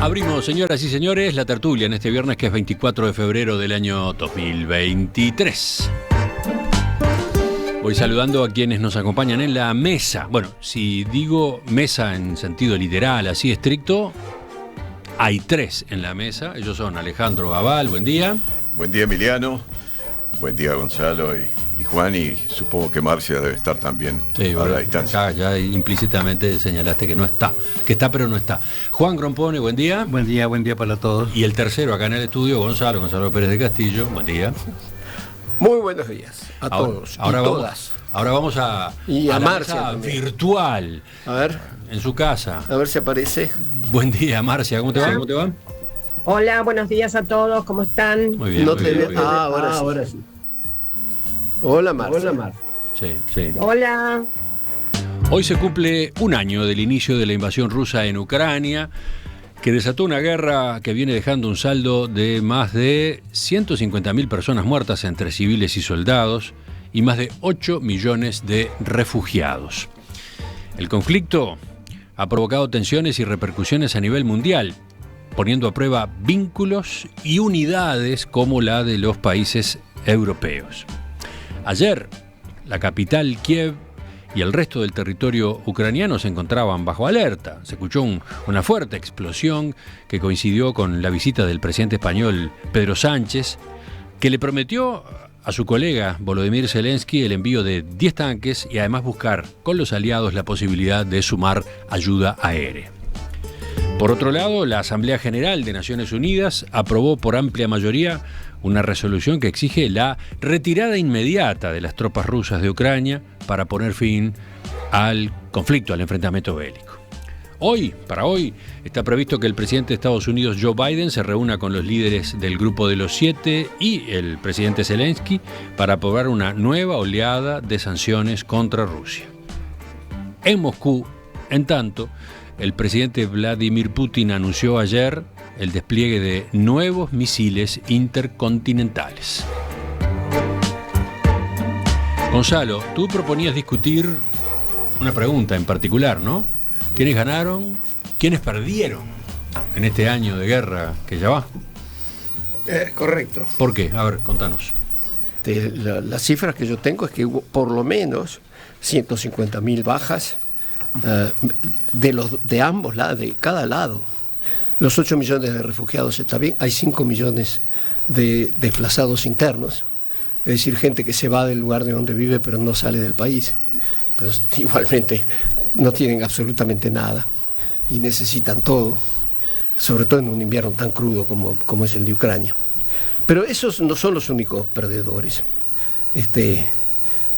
Abrimos, señoras y señores, la tertulia en este viernes que es 24 de febrero del año 2023. Voy saludando a quienes nos acompañan en la mesa. Bueno, si digo mesa en sentido literal, así estricto, hay tres en la mesa. Ellos son Alejandro Gabal, buen día. Buen día, Emiliano. Buen día, Gonzalo y Juan, y supongo que Marcia debe estar también a la distancia. Acá ya implícitamente señalaste que no está, que está pero no está. Juan Grompone, buen día. Buen día para todos. Y el tercero acá en el estudio, Gonzalo Pérez de Castillo, buen día. Muy buenos días a todos ahora y vamos, todas. Ahora vamos a la Marcia mesa virtual. A ver. En su casa. A ver si aparece. Buen día, Marcia, ¿cómo te va? ¿Cómo te va? Hola, buenos días a todos, ¿cómo están? Muy bien. No muy te bien, veo. muy bien. Ahora sí. Hola, Marcia. Sí. Hola. Hoy se cumple un año del inicio de la invasión rusa en Ucrania, que desató una guerra que viene dejando un saldo de más de 150.000 personas muertas entre civiles y soldados y más de 8 millones de refugiados. El conflicto ha provocado tensiones y repercusiones a nivel mundial, poniendo a prueba vínculos y unidades como la de los países europeos. Ayer, la capital Kiev y el resto del territorio ucraniano se encontraban bajo alerta. Se escuchó una fuerte explosión que coincidió con la visita del presidente español Pedro Sánchez, que le prometió a su colega Volodymyr Zelensky el envío de 10 tanques y además buscar con los aliados la posibilidad de sumar ayuda aérea. Por otro lado, la Asamblea General de Naciones Unidas aprobó por amplia mayoría una resolución que exige la retirada inmediata de las tropas rusas de Ucrania para poner fin al conflicto, al enfrentamiento bélico. Para hoy, está previsto que el presidente de Estados Unidos, Joe Biden, se reúna con los líderes del Grupo de los 7 y el presidente Zelensky para aprobar una nueva oleada de sanciones contra Rusia. En Moscú, en tanto, el presidente Vladimir Putin anunció ayer el despliegue de nuevos misiles intercontinentales. Gonzalo, tú proponías discutir una pregunta en particular, ¿no? ¿Quiénes ganaron? ¿Quiénes perdieron en este año de guerra que ya va? Correcto. ¿Por qué? A ver, contanos. Las cifras que yo tengo es que hubo por lo menos 150.000 bajas de ambos lados, de cada lado. Los 8 millones de refugiados está bien, hay 5 millones de desplazados internos, es decir, gente que se va del lugar de donde vive pero no sale del país, pero igualmente no tienen absolutamente nada y necesitan todo, sobre todo en un invierno tan crudo como es el de Ucrania. Pero esos no son los únicos perdedores.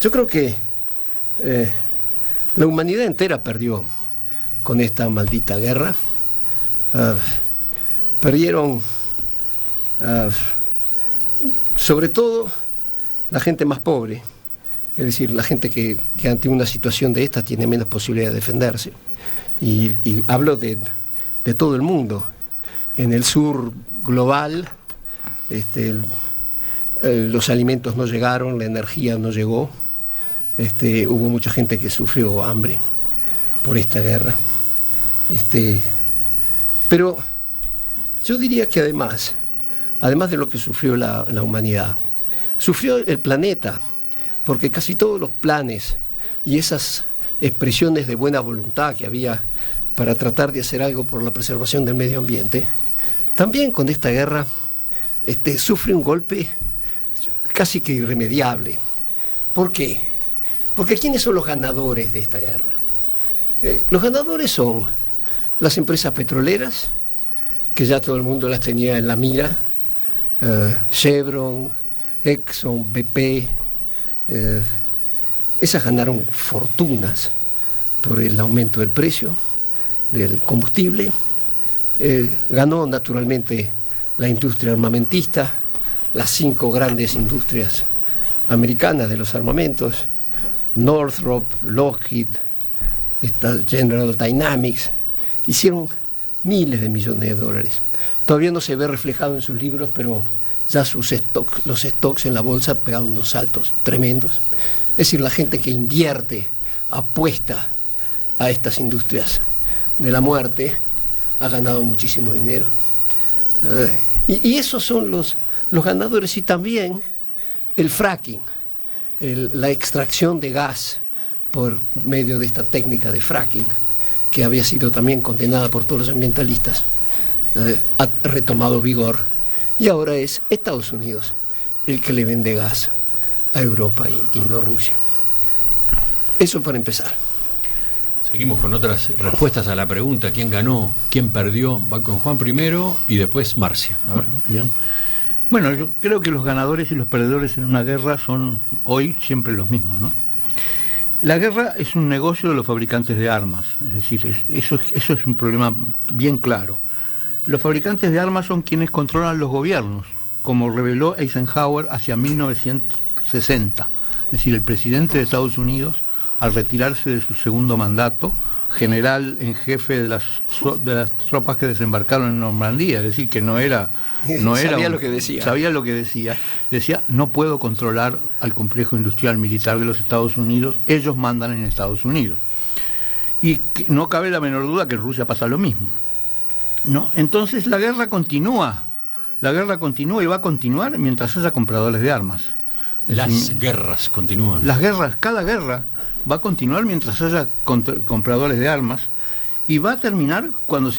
Yo creo que la humanidad entera perdió con esta maldita guerra. Perdieron sobre todo la gente más pobre, es decir, la gente que ante una situación de esta tiene menos posibilidad de defenderse, y hablo de todo el mundo. En el sur global los alimentos no llegaron, la energía no llegó, hubo mucha gente que sufrió hambre por esta guerra. Pero yo diría que además de lo que sufrió la humanidad, sufrió el planeta, porque casi todos los planes y esas expresiones de buena voluntad que había para tratar de hacer algo por la preservación del medio ambiente, también con esta guerra sufre un golpe casi que irremediable. ¿Por qué? Porque ¿quiénes son los ganadores de esta guerra? Los ganadores son las empresas petroleras, que ya todo el mundo las tenía en la mira, Chevron, Exxon, BP, esas ganaron fortunas por el aumento del precio del combustible. Ganó naturalmente la industria armamentista, las 5 grandes industrias americanas de los armamentos, Northrop, Lockheed, General Dynamics, hicieron miles de millones de dólares. Todavía no se ve reflejado en sus libros, pero ya los stocks en la bolsa han pegado unos saltos tremendos. Es decir, la gente que invierte, apuesta a estas industrias de la muerte, ha ganado muchísimo dinero. Y esos son los ganadores, y también el fracking, la extracción de gas por medio de esta técnica de fracking, que había sido también condenada por todos los ambientalistas, ha retomado vigor, y ahora es Estados Unidos el que le vende gas a Europa y no Rusia. Eso para empezar. Seguimos con otras respuestas a la pregunta: ¿quién ganó? ¿Quién perdió? Va con Juan primero y después Marcia. A ver. Bien. Bueno, yo creo que los ganadores y los perdedores en una guerra son hoy siempre los mismos, ¿no? La guerra es un negocio de los fabricantes de armas, es decir, eso es un problema bien claro. Los fabricantes de armas son quienes controlan los gobiernos, como reveló Eisenhower hacia 1960. Es decir, el presidente de Estados Unidos, al retirarse de su segundo mandato, general en jefe de las tropas que desembarcaron en Normandía, es decir, que no era sabía lo que decía. Decía: no puedo controlar al complejo industrial militar de los Estados Unidos, ellos mandan en Estados Unidos. Y no cabe la menor duda que en Rusia pasa lo mismo, ¿no? Entonces la guerra continúa y va a continuar mientras haya compradores de armas. Las guerras continúan. Cada guerra va a continuar mientras haya compradores de armas, y va a terminar cuando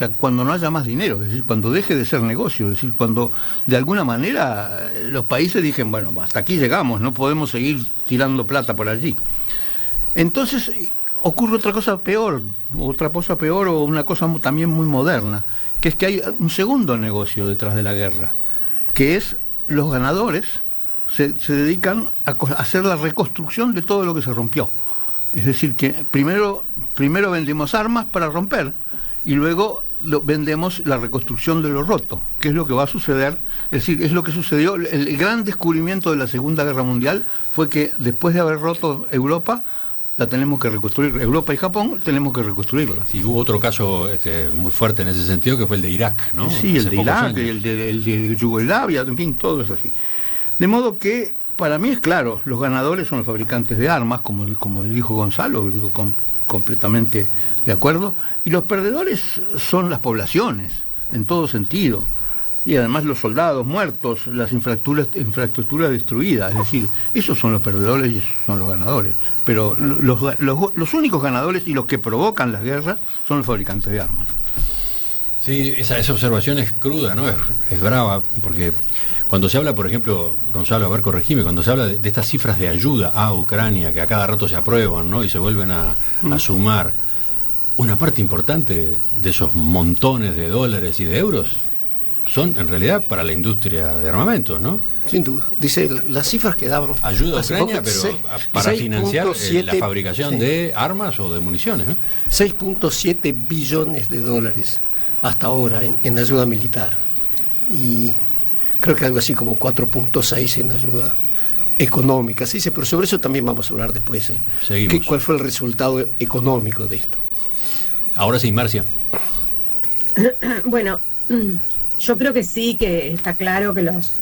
no haya más dinero, es decir, cuando deje de ser negocio, es decir, cuando de alguna manera los países dijen: bueno, hasta aquí llegamos, no podemos seguir tirando plata por allí. Entonces ocurre otra cosa peor o una cosa también muy moderna, que es que hay un segundo negocio detrás de la guerra, que es los ganadores se dedican a hacer la reconstrucción de todo lo que se rompió. Es decir, que primero vendemos armas para romper, y luego vendemos la reconstrucción de lo roto, que es lo que va a suceder. Es decir, es lo que sucedió. El gran descubrimiento de la Segunda Guerra Mundial fue que después de haber roto Europa, la tenemos que reconstruir. Europa y Japón tenemos que reconstruirla. Sí, hubo otro caso muy fuerte en ese sentido, que fue el de Irak, ¿no? Sí, el de Irak, el de Yugoslavia, en fin, todo es así. De modo que, para mí es claro, los ganadores son los fabricantes de armas, como dijo Gonzalo, digo completamente de acuerdo, y los perdedores son las poblaciones, en todo sentido, y además los soldados muertos, las infraestructuras destruidas. Es decir, esos son los perdedores y esos son los ganadores, pero los únicos ganadores y los que provocan las guerras son los fabricantes de armas. Sí, esa observación es cruda, ¿no? Es brava, porque cuando se habla, por ejemplo, Gonzalo, a ver, corregime, cuando se habla de estas cifras de ayuda a Ucrania, que a cada rato se aprueban, ¿no?, y se vuelven a sumar, una parte importante de esos montones de dólares y de euros son, en realidad, para la industria de armamentos, ¿no? Sin duda. Dice, las cifras que daban... Ayuda a Ucrania, pero para financiar la fabricación de armas o de municiones, ¿no? 6.7 billones de dólares hasta ahora en ayuda militar. Y creo que algo así como 4.6 en ayuda económica. Sí, pero sobre eso también vamos a hablar después. Seguimos. ¿Cuál fue el resultado económico de esto? Ahora sí, Marcia. Bueno, yo creo que sí, que está claro que los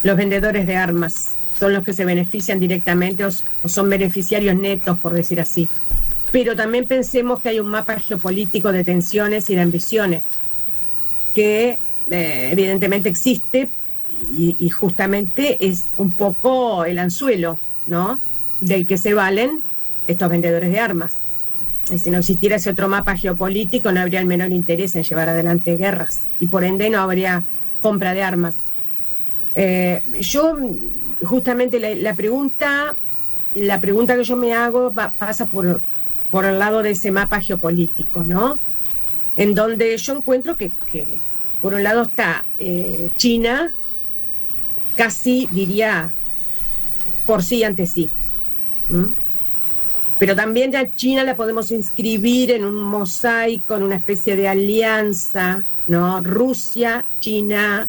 vendedores de armas son los que se benefician directamente o son beneficiarios netos, por decir así. Pero también pensemos que hay un mapa geopolítico de tensiones y de ambiciones que evidentemente existe, y justamente es un poco el anzuelo, ¿no?, del que se valen estos vendedores de armas. Y si no existiera ese otro mapa geopolítico, no habría el menor interés en llevar adelante guerras, y por ende no habría compra de armas. Yo, justamente la pregunta que yo me hago pasa por el lado de ese mapa geopolítico, ¿no?, en donde yo encuentro que por un lado está China, casi diría por sí ante sí. Pero también a China la podemos inscribir en un mosaico, en una especie de alianza, ¿no? Rusia, China,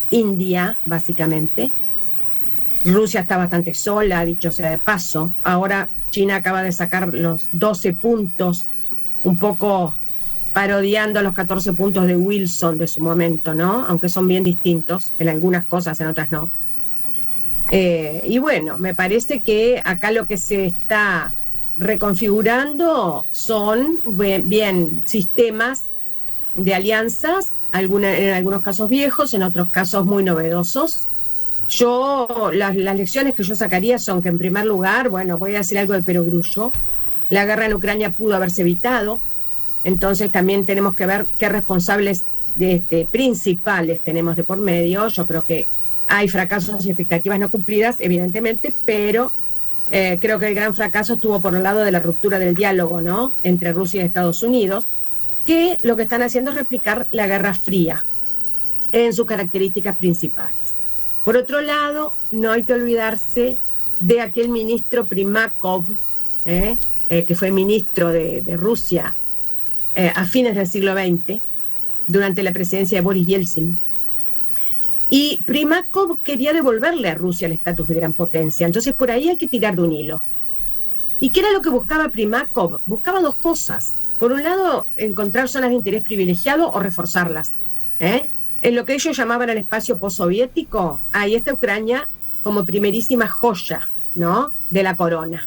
India, básicamente. Rusia está bastante sola, dicho sea de paso. Ahora China acaba de sacar los 12 puntos, un poco parodiando los 14 puntos de Wilson de su momento, ¿no? Aunque son bien distintos, en algunas cosas, en otras no. Y bueno, me parece que acá lo que se está reconfigurando son bien sistemas de alianzas, en algunos casos viejos, en otros casos muy novedosos. Las lecciones que yo sacaría son que, en primer lugar, bueno, voy a decir algo de perogrullo, la guerra en Ucrania pudo haberse evitado, entonces también tenemos que ver qué responsables principales tenemos de por medio. Yo creo que hay fracasos y expectativas no cumplidas, evidentemente, pero creo que el gran fracaso estuvo por el lado de la ruptura del diálogo, ¿no?, entre Rusia y Estados Unidos, que lo que están haciendo es replicar la Guerra Fría en sus características principales. Por otro lado, no hay que olvidarse de aquel ministro Primakov, que fue ministro de Rusia a fines del siglo XX, durante la presidencia de Boris Yeltsin. Y Primakov quería devolverle a Rusia el estatus de gran potencia, entonces por ahí hay que tirar de un hilo. ¿Y qué era lo que buscaba Primakov? Buscaba dos cosas. Por un lado, encontrar zonas de interés privilegiado o reforzarlas. En lo que ellos llamaban el espacio postsoviético, ahí está Ucrania como primerísima joya, ¿no?, de la corona.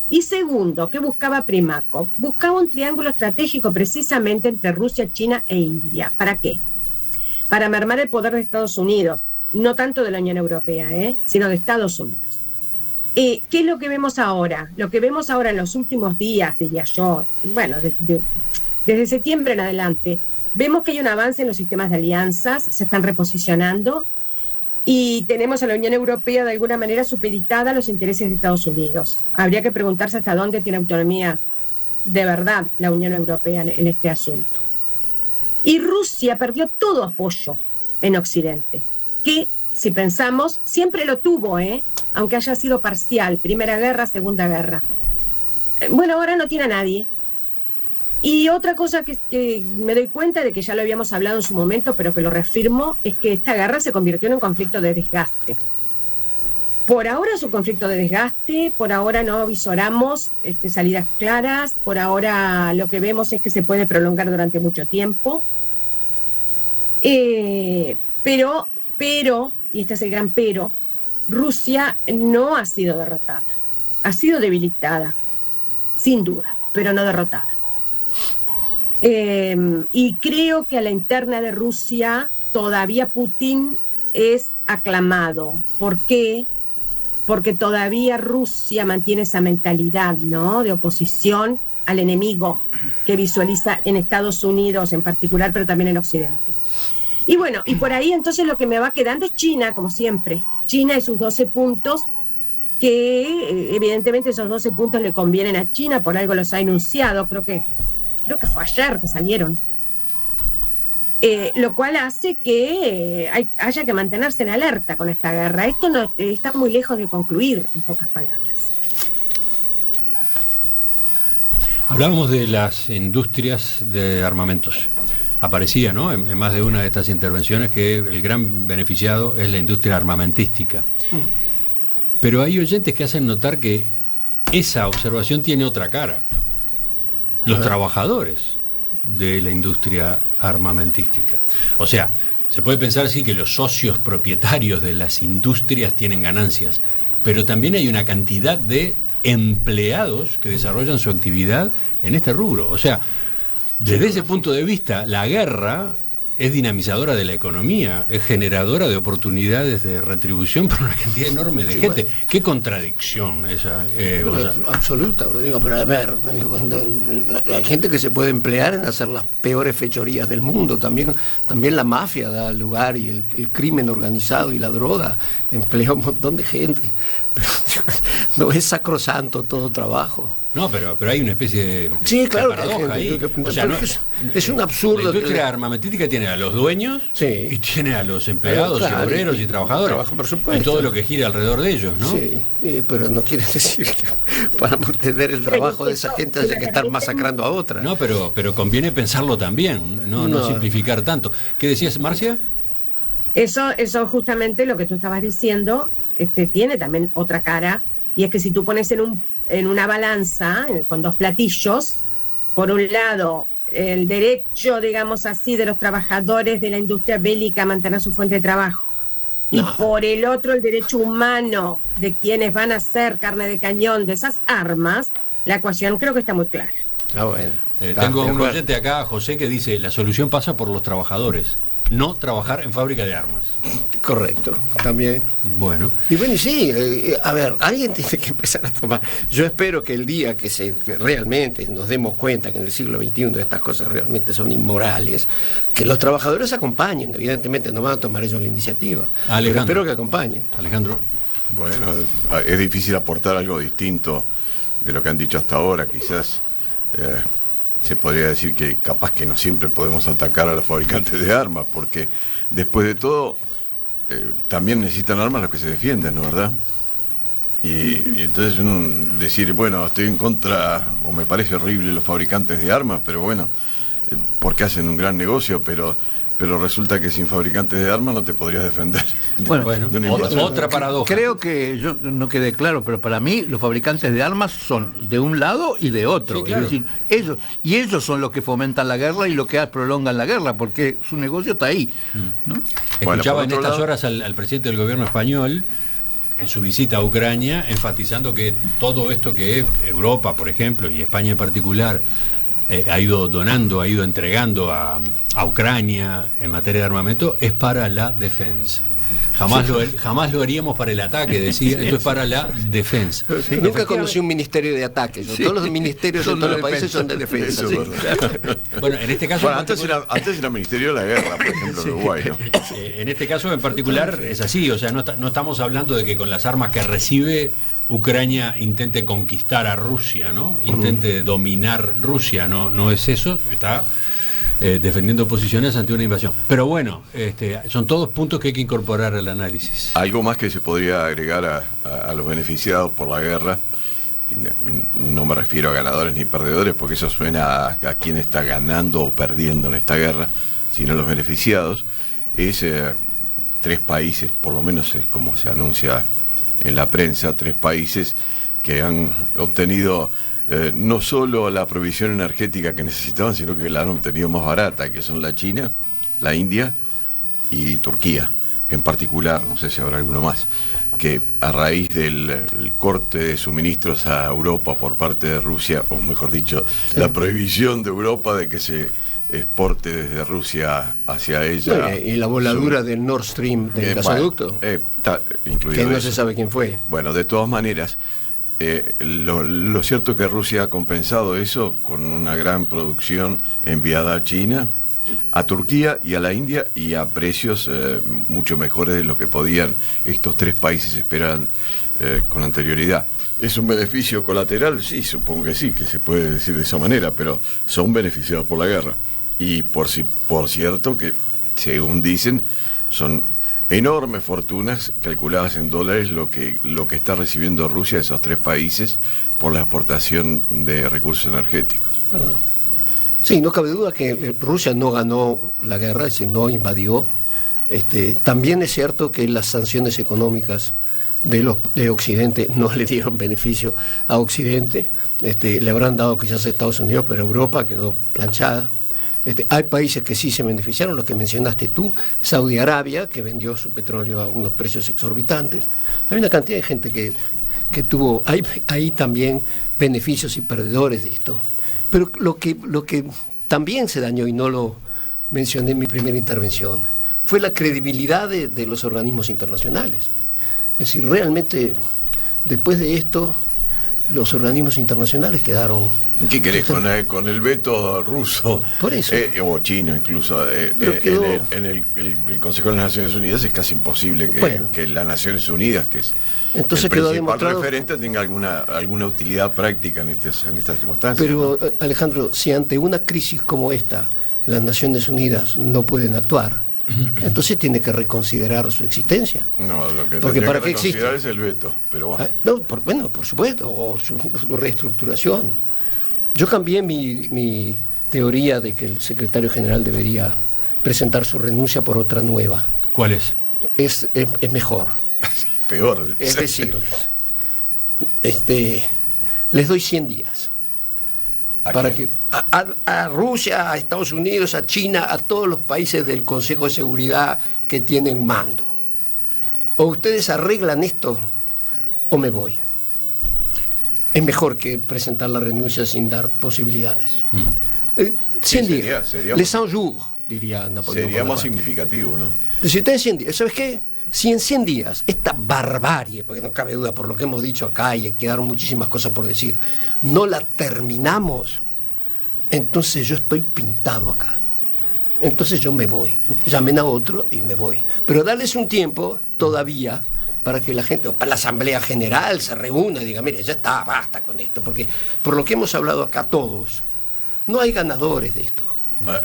Y segundo, ¿qué buscaba Primakov? Buscaba un triángulo estratégico precisamente entre Rusia, China e India. ¿Para qué? Para mermar el poder de Estados Unidos, no tanto de la Unión Europea, sino de Estados Unidos. ¿Qué es lo que vemos ahora? Lo que vemos ahora en los últimos días, diría yo, bueno, desde septiembre en adelante, vemos que hay un avance en los sistemas de alianzas, se están reposicionando, y tenemos a la Unión Europea de alguna manera supeditada a los intereses de Estados Unidos. Habría que preguntarse hasta dónde tiene autonomía de verdad la Unión Europea en este asunto. Y Rusia perdió todo apoyo en Occidente, que, si pensamos, siempre lo tuvo, aunque haya sido parcial, Primera Guerra, Segunda Guerra. Bueno, ahora no tiene a nadie. Y otra cosa que me doy cuenta de, que ya lo habíamos hablado en su momento, pero que lo reafirmo, es que esta guerra se convirtió en un conflicto de desgaste. Por ahora es un conflicto de desgaste, por ahora no visoramos salidas claras, por ahora lo que vemos es que se puede prolongar durante mucho tiempo. Pero, y este es el gran pero, Rusia no ha sido derrotada, ha sido debilitada, sin duda, pero no derrotada. Y creo que a la interna de Rusia todavía Putin es aclamado. ¿Por qué? Porque todavía Rusia mantiene esa mentalidad, ¿no?, de oposición al enemigo que visualiza en Estados Unidos en particular, pero también en Occidente. Y bueno, y por ahí entonces lo que me va quedando es China, como siempre. China y sus 12 puntos, que evidentemente esos 12 puntos le convienen a China, por algo los ha enunciado, creo que fue ayer que salieron. Lo cual hace que haya que mantenerse en alerta con esta guerra. Esto no está muy lejos de concluir, en pocas palabras. Hablábamos de las industrias de armamentos. Aparecía, ¿no?, en más de una de estas intervenciones, que el gran beneficiado es la industria armamentística. Pero hay oyentes que hacen notar que esa observación tiene otra cara. Los trabajadores de la industria armamentística. O sea, se puede pensar, sí, que los socios propietarios de las industrias tienen ganancias, pero también hay una cantidad de empleados que desarrollan su actividad en este rubro. O sea, desde ese punto de vista, la guerra es dinamizadora de la economía, es generadora de oportunidades de retribución para una cantidad enorme de gente. Bueno. Qué contradicción esa. Absoluta, digo, pero a ver, hay gente que se puede emplear en hacer las peores fechorías del mundo. También la mafia da lugar, y el crimen organizado y la droga emplea un montón de gente. Pero no es sacrosanto todo trabajo. No, pero hay una especie de, sí, claro, paradoja ahí. O sea, es un absurdo. La industria armamentística tiene a los dueños, sí, y tiene a los empleados, claro, y obreros y trabajadores. Trabajo, por supuesto. Y todo lo que gira alrededor de ellos, ¿no? Sí, pero no quiere decir que para mantener el trabajo de esa gente haya que estar masacrando a otra. No, pero conviene pensarlo también, no simplificar tanto. ¿Qué decías, Marcia? Eso justamente lo que tú estabas diciendo, tiene también otra cara, y es que si tú pones en una balanza, con dos platillos, por un lado, el derecho, digamos así, de los trabajadores de la industria bélica a mantener su fuente de trabajo, y por el otro, el derecho humano de quienes van a ser carne de cañón de esas armas, la ecuación creo que está muy clara. Bueno. Tengo un oyente acá, José, que dice, la solución pasa por los trabajadores, no trabajar en fábrica de armas. Correcto, también. Bueno. Y bueno, y sí, a ver, alguien tiene que empezar a tomar. Yo espero que el día que realmente nos demos cuenta que en el siglo XXI estas cosas realmente son inmorales, que los trabajadores acompañen. Evidentemente no van a tomar ellos la iniciativa, pero espero que acompañen. Alejandro. Bueno, es difícil aportar algo distinto de lo que han dicho hasta ahora. Quizás se podría decir que capaz que no siempre podemos atacar a los fabricantes de armas, porque después de todo también necesitan armas los que se defienden, ¿no, verdad? Y entonces decir, bueno, estoy en contra, o me parece horrible los fabricantes de armas, pero bueno, porque hacen un gran negocio, pero resulta que sin fabricantes de armas no te podrías defender. Bueno, otra paradoja. Creo que yo no quedé claro, pero para mí los fabricantes de armas son de un lado y de otro. Sí, claro. Es decir, ellos son los que fomentan la guerra y los que prolongan la guerra, porque su negocio está ahí, ¿no? Escuchaba bueno, en estas horas al presidente del gobierno español, en su visita a Ucrania, enfatizando que todo esto que Europa, por ejemplo, y España en particular, ha ido donando, ha ido entregando a Ucrania en materia de armamento, es para la defensa. Jamás lo haríamos para el ataque, decía, esto es para la defensa. Nunca conocí un ministerio de ataque. Todos los ministerios de todos los países son de defensa. Eso, Bueno, en este caso... antes era Ministerio de la Guerra, por ejemplo, en Uruguay, ¿no? En este caso en particular es así, o sea, no estamos hablando de que con las armas que recibe Ucrania intente conquistar a Rusia, ¿no? Intente dominar Rusia, no es eso, está defendiendo posiciones ante una invasión. Pero bueno, son todos puntos que hay que incorporar al análisis. Algo más que se podría agregar a los beneficiados por la guerra, y no me refiero a ganadores ni perdedores, porque eso suena a quien está ganando o perdiendo en esta guerra, sino los beneficiados, es 3 países, por lo menos es como se anuncia en la prensa, 3 países que han obtenido no solo la provisión energética que necesitaban, sino que la han obtenido más barata, que son la China, la India y Turquía en particular, no sé si habrá alguno más, que a raíz del corte de suministros a Europa por parte de Rusia, o mejor dicho, la prohibición de Europa de que se exporte desde Rusia hacia ella. Y la voladura del Nord Stream, del gasoducto, está incluido que no eso. se sabe quién fue. Bueno, de todas maneras, lo cierto es que Rusia ha compensado eso con una gran producción enviada a China, a Turquía y a la India, y a precios mucho mejores de lo que podían estos 3 países esperar con anterioridad. ¿Es un beneficio colateral? Sí, supongo que sí, que se puede decir de esa manera, pero son beneficiados por la guerra. Y por cierto que, según dicen, son enormes fortunas calculadas en dólares lo que está recibiendo Rusia de esos 3 países por la exportación de recursos energéticos. Perdón. Sí, no cabe duda que Rusia no ganó la guerra, es decir, no invadió. También es cierto que las sanciones económicas de Occidente no le dieron beneficio a Occidente. Le habrán dado quizás a Estados Unidos, pero Europa quedó planchada. Hay países que sí se beneficiaron, los que mencionaste tú, Saudi Arabia, que vendió su petróleo a unos precios exorbitantes. Hay una cantidad de gente que tuvo, hay también beneficios y perdedores de esto. Pero lo que también se dañó, y no lo mencioné en mi primera intervención, fue la credibilidad de los organismos internacionales. Es decir, realmente, después de esto, los organismos internacionales quedaron... ¿Qué querés? Con el veto ruso, por eso, o chino incluso, quedó... en el Consejo de las Naciones Unidas es casi imposible que las Naciones Unidas, que es entonces el quedó principal demostrado... referente, tenga alguna utilidad práctica en estas circunstancias. Pero, ¿no? Alejandro, si ante una crisis como esta las Naciones Unidas no pueden actuar, entonces tiene que reconsiderar su existencia. No, lo que porque tendría para que qué existe reconsiderar es el veto, pero va. Por supuesto, o su reestructuración. Yo cambié mi teoría de que el secretario general debería presentar su renuncia por otra nueva. ¿Cuál es? Es mejor. Peor. Es decir, les doy 100 días. Para que a Rusia, a Estados Unidos, a China, a todos los países del Consejo de Seguridad que tienen mando. O ustedes arreglan esto o me voy. es mejor que presentar la renuncia sin dar posibilidades. 100 días. Les 100 jours, diría Napoleón. Sería más significativo, ¿no? Si ustedes 100 días, ¿sabes qué? Si en 100 días esta barbarie, porque no cabe duda por lo que hemos dicho acá y quedaron muchísimas cosas por decir, no la terminamos, entonces yo estoy pintado acá. Entonces yo me voy. Llamen a otro y me voy. Pero darles un tiempo todavía para que la gente, o para la Asamblea General se reúna y diga, mire, ya está, basta con esto, porque por lo que hemos hablado acá todos, no hay ganadores de esto.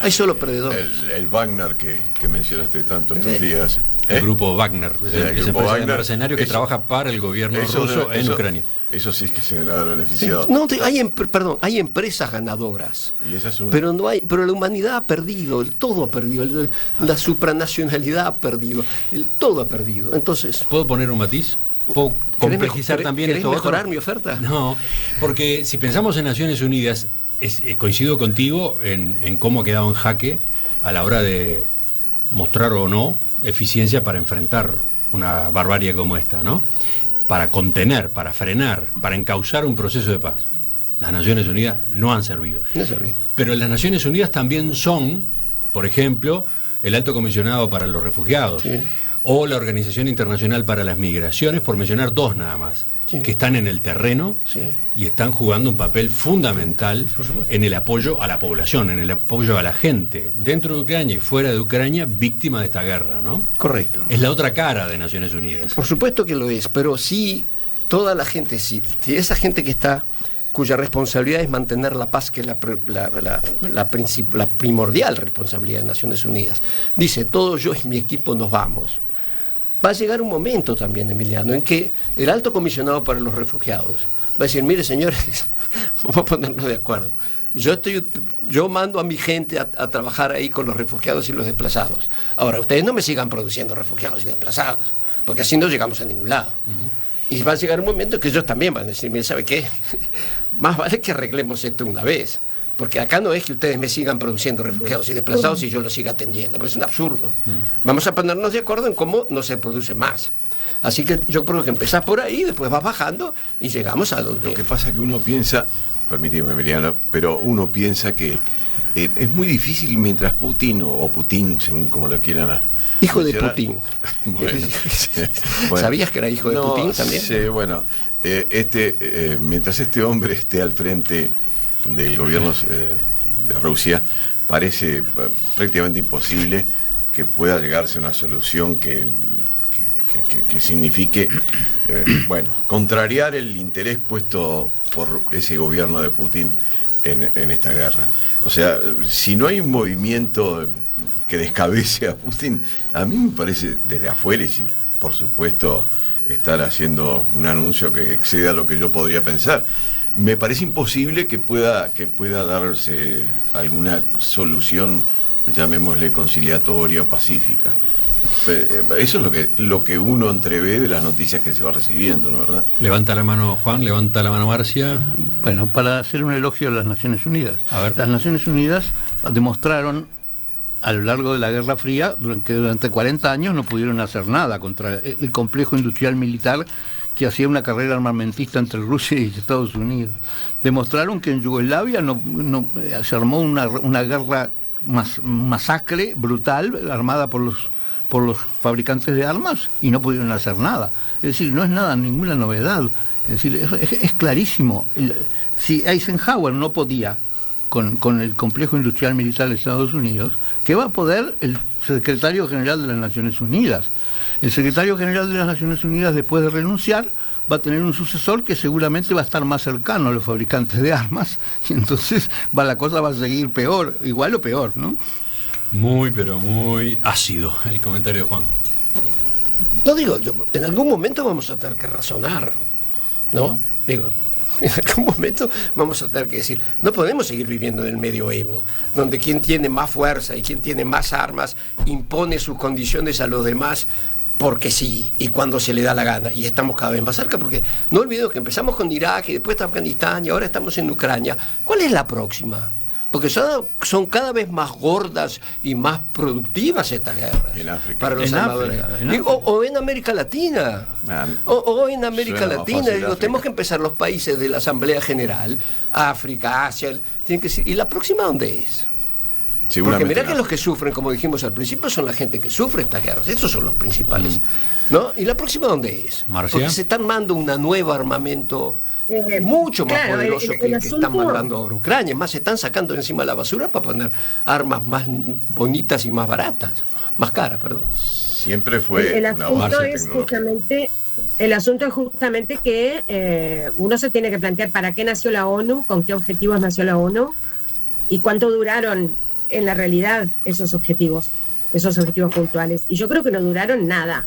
Hay solo perdedores. El Wagner que mencionaste tanto estos días. El grupo Wagner, el grupo empresa Wagner, de mercenarios que trabaja para el gobierno ruso en Ucrania. Eso sí es que se ha beneficiado. No, hay empresas ganadoras. Y esa es una. Pero la humanidad ha perdido, el todo ha perdido, la supranacionalidad ha perdido, el todo ha perdido. Entonces, ¿puedo poner un matiz? ¿Puedo complejizar también esto otro? ¿Querés mejorar mi oferta? No, porque si pensamos en Naciones Unidas, coincido contigo en cómo ha quedado en jaque a la hora de mostrar o no eficiencia para enfrentar una barbarie como esta, ¿no? Para contener, para frenar, para encauzar un proceso de paz. Las Naciones Unidas no han servido. No ha servido. Pero las Naciones Unidas también son, por ejemplo, el Alto Comisionado para los Refugiados, sí, o la Organización Internacional para las Migraciones, por mencionar dos nada más, sí, que están en el terreno, sí, y están jugando un papel fundamental en el apoyo a la población, en el apoyo a la gente, dentro de Ucrania y fuera de Ucrania, víctima de esta guerra, ¿no? Correcto. Es la otra cara de Naciones Unidas. Por supuesto que lo es, pero sí, toda la gente, si esa gente que está, cuya responsabilidad es mantener la paz, que es la primordial responsabilidad de Naciones Unidas, dice, todos yo y mi equipo nos vamos. Va a llegar un momento también, Emiliano, en que el Alto Comisionado para los Refugiados va a decir, mire señores, vamos a ponernos de acuerdo. Yo mando a mi gente a trabajar ahí con los refugiados y los desplazados. Ahora, ustedes no me sigan produciendo refugiados y desplazados, porque así no llegamos a ningún lado. Y va a llegar un momento que ellos también van a decir, mire, ¿sabe qué? Más vale que arreglemos esto una vez. Porque acá no es que ustedes me sigan produciendo refugiados y desplazados y yo los siga atendiendo, pero es un absurdo. Vamos a ponernos de acuerdo en cómo no se produce más. Así que yo creo que empezás por ahí, después vas bajando y llegamos a donde... Lo que pasa es que uno piensa, permíteme, Emiliano, pero uno piensa que es muy difícil mientras Putin, o Putin, según como lo quieran... Hijo de Putin. Bueno, ¿Sabías que era hijo de Putin también? Sí, bueno, mientras este hombre esté al frente del gobierno de Rusia, parece prácticamente imposible que pueda llegarse a una solución que signifique, contrariar el interés puesto por ese gobierno de Putin en esta guerra. O sea, si no hay un movimiento que descabece a Putin, a mí me parece desde afuera, y sin, por supuesto, estar haciendo un anuncio que exceda lo que yo podría pensar, me parece imposible que pueda darse alguna solución, llamémosle conciliatoria o pacífica. Eso es lo que uno entrevé de las noticias que se va recibiendo, ¿no, verdad? Levanta la mano Juan, levanta la mano Marcia. Bueno, para hacer un elogio a las Naciones Unidas. A ver. Las Naciones Unidas demostraron a lo largo de la Guerra Fría que durante 40 años no pudieron hacer nada contra el complejo industrial militar que hacía una carrera armamentista entre Rusia y Estados Unidos. Demostraron que en Yugoslavia se armó una guerra masacre brutal armada por los fabricantes de armas y no pudieron hacer nada. Es decir, no es ninguna novedad. Es decir, es clarísimo. Si Eisenhower no podía con el complejo industrial militar de Estados Unidos, ¿qué va a poder el secretario general de las Naciones Unidas? El secretario general de las Naciones Unidas, después de renunciar, va a tener un sucesor que seguramente va a estar más cercano a los fabricantes de armas, y entonces la cosa va a seguir peor, igual o peor, ¿no? Muy, pero muy ácido el comentario de Juan. No digo, en algún momento vamos a tener que razonar, ¿no? Digo, en algún momento vamos a tener que decir, no podemos seguir viviendo en el medioevo, donde quien tiene más fuerza y quien tiene más armas impone sus condiciones a los demás porque sí, y cuando se le da la gana, y estamos cada vez más cerca, porque no olvidemos que empezamos con Irak y después está Afganistán y ahora estamos en Ucrania. ¿Cuál es la próxima? porque son cada vez más gordas y más productivas estas guerras. En África. Para los En armadores. África, en Digo, o en América Latina. O en América Suena más Latina. fácil Digo, África. tenemos que empezar los países de la Asamblea General, África, Asia, tienen que decir, ¿y la próxima dónde es? Porque Seguramente mirá no. que los que sufren, como dijimos al principio, son la gente que sufre estas guerras. Esos son los principales. ¿No? ¿Y la próxima dónde es? Marcia. Porque se están mandando un nuevo armamento mucho más claro, poderoso el que asunto- están mandando ahora a Ucrania. Es más, se están sacando encima de la basura para poner armas más bonitas y más baratas. Más caras, perdón. Siempre fue el una asunto avance es tecnológico. justamente el asunto es justamente que uno se tiene que plantear para qué nació la ONU, con qué objetivos nació la ONU y cuánto duraron en la realidad esos objetivos puntuales. Y yo creo que no duraron nada.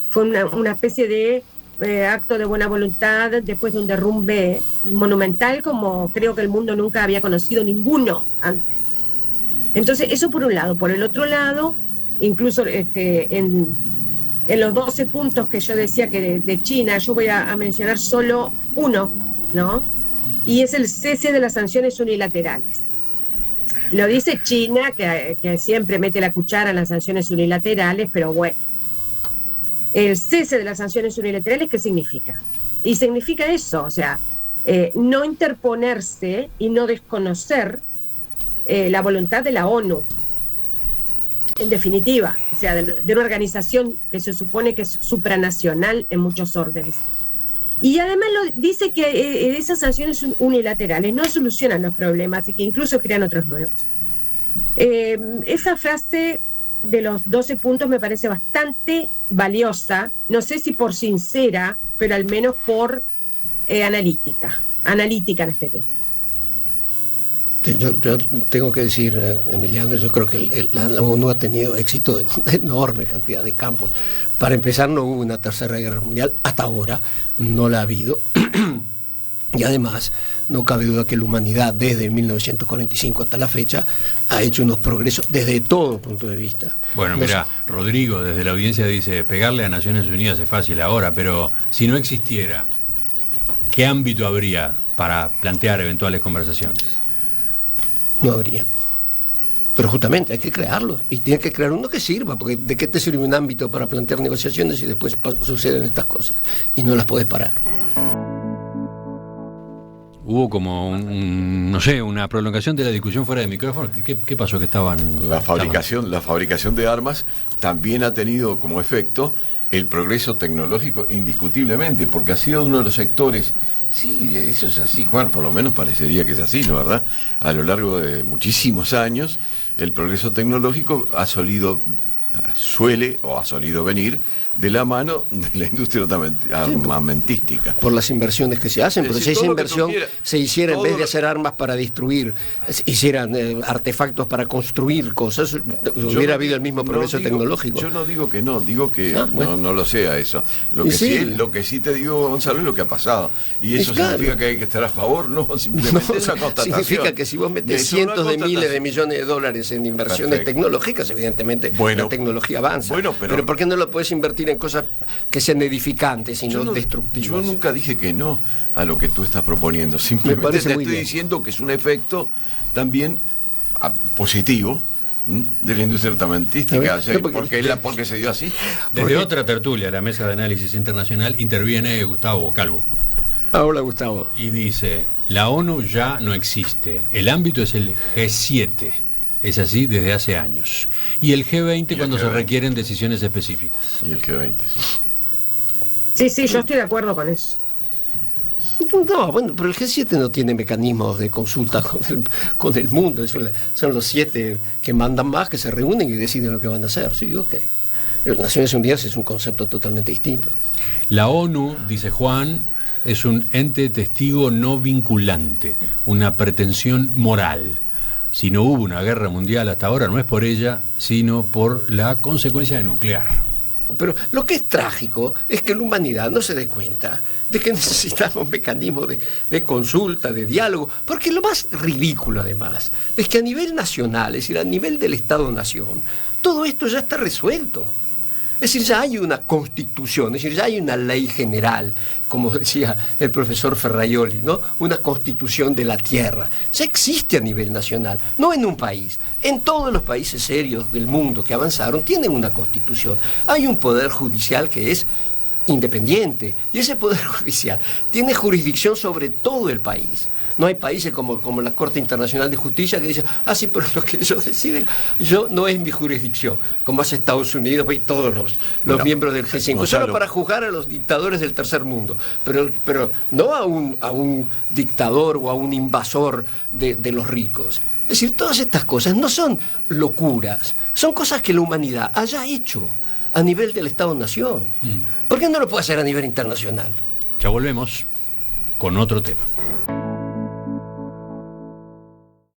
Fue una especie de acto de buena voluntad después de un derrumbe monumental como creo que el mundo nunca había conocido ninguno antes. Entonces, eso por un lado. Por el otro lado, incluso en los 12 puntos que yo decía que de China, yo voy a mencionar solo uno, ¿no? Y es el cese de las sanciones unilaterales. Lo dice China, que siempre mete la cuchara en las sanciones unilaterales, pero bueno. El cese de las sanciones unilaterales, ¿qué significa? Y significa eso, o sea, no interponerse y no desconocer la voluntad de la ONU, en definitiva, o sea, de una organización que se supone que es supranacional en muchos órdenes. Y además dice que esas sanciones unilaterales no solucionan los problemas y que incluso crean otros nuevos. Esa frase de los 12 puntos me parece bastante valiosa, no sé si por sincera, pero al menos por analítica en este tema. Yo tengo que decir, Emiliano, yo creo que la ONU ha tenido éxito en una enorme cantidad de campos. Para empezar, no hubo una tercera guerra mundial, hasta ahora no la ha habido. Y además, no cabe duda que la humanidad, desde 1945 hasta la fecha, ha hecho unos progresos desde todo punto de vista. Bueno, mira, Rodrigo desde la audiencia dice, pegarle a Naciones Unidas es fácil ahora, pero si no existiera, ¿qué ámbito habría para plantear eventuales conversaciones? No habría. Pero justamente hay que crearlo, y tiene que crear uno que sirva, porque ¿de qué te sirve un ámbito para plantear negociaciones y después suceden estas cosas y no las podés parar? Hubo como no sé, una prolongación de la discusión fuera de micrófono. ¿Qué pasó? Que estaban... La fabricación de armas también ha tenido como efecto el progreso tecnológico indiscutiblemente, porque ha sido uno de los sectores. Sí, eso es así, Juan, por lo menos parecería que es así, ¿no, verdad? A lo largo de muchísimos años, el progreso tecnológico ha solido venir de la mano de la industria armamentística. Por las inversiones que se hacen, Es pero decir, si esa todo lo que inversión tú quieras, se hiciera en todo vez de lo- hacer armas para destruir, hicieran artefactos para construir cosas, hubiera habido el mismo progreso tecnológico. Yo no digo que no, digo que bueno. no lo sea eso. Lo Y que sí. lo que sí te digo, Gonzalo, es lo que ha pasado. Y eso claro. significa que hay que estar a favor, no, simplemente No, es una constatación. significa que si vos metes Es una cientos de miles de constatación. millones de dólares en inversiones Perfecto. tecnológicas, evidentemente Bueno. la tecnología avanza. Bueno, pero ¿por qué no lo puedes invertir en cosas que sean edificantes y no destructivas? Yo nunca dije que no a lo que tú estás proponiendo. Simplemente parece te muy estoy bien. diciendo que es un efecto también positivo de la industria armamentística. A ver, porque se dio así. Desde otra tertulia, la Mesa de Análisis Internacional, interviene Gustavo Calvo Hola, Gustavo. y dice, la ONU ya no existe, el ámbito es el G7, es así desde hace años, y el G20 cuando se G20. requieren decisiones específicas. Y el G20, sí. Sí, yo estoy de acuerdo con eso. No, bueno, pero el G7 no tiene mecanismos de consulta con el mundo. Son los 7 que mandan más, que se reúnen y deciden lo que van a hacer. Sí, ok. Las Naciones Unidas es un concepto totalmente distinto. La ONU, dice Juan, es un ente testigo no vinculante, una pretensión moral. Si no hubo una guerra mundial hasta ahora, no es por ella, sino por la consecuencia de nuclear. Pero lo que es trágico es que la humanidad no se dé cuenta de que necesitamos mecanismos de consulta, de diálogo, porque lo más ridículo además es que a nivel nacional, es decir, a nivel del Estado-Nación, todo esto ya está resuelto. Es Es decir, ya hay una constitución, es decir, ya hay una ley general, como decía el profesor Ferraioli, ¿no? Una constitución de la tierra. Ya existe a nivel nacional, no en un país. En todos los países serios del mundo que avanzaron tienen una constitución. Hay un poder judicial que es independiente, y ese poder judicial tiene jurisdicción sobre todo el país. No hay países como la Corte Internacional de Justicia que dicen, sí, pero lo que ellos deciden, no es mi jurisdicción, como hace Estados Unidos y todos los miembros del G5, Gonzalo, solo para juzgar a los dictadores del tercer mundo, pero no a un dictador o a un invasor de los ricos. Es decir, todas estas cosas no son locuras, son cosas que la humanidad haya hecho a nivel del Estado-Nación. ¿Por qué no lo puede hacer a nivel internacional? Ya volvemos con otro tema.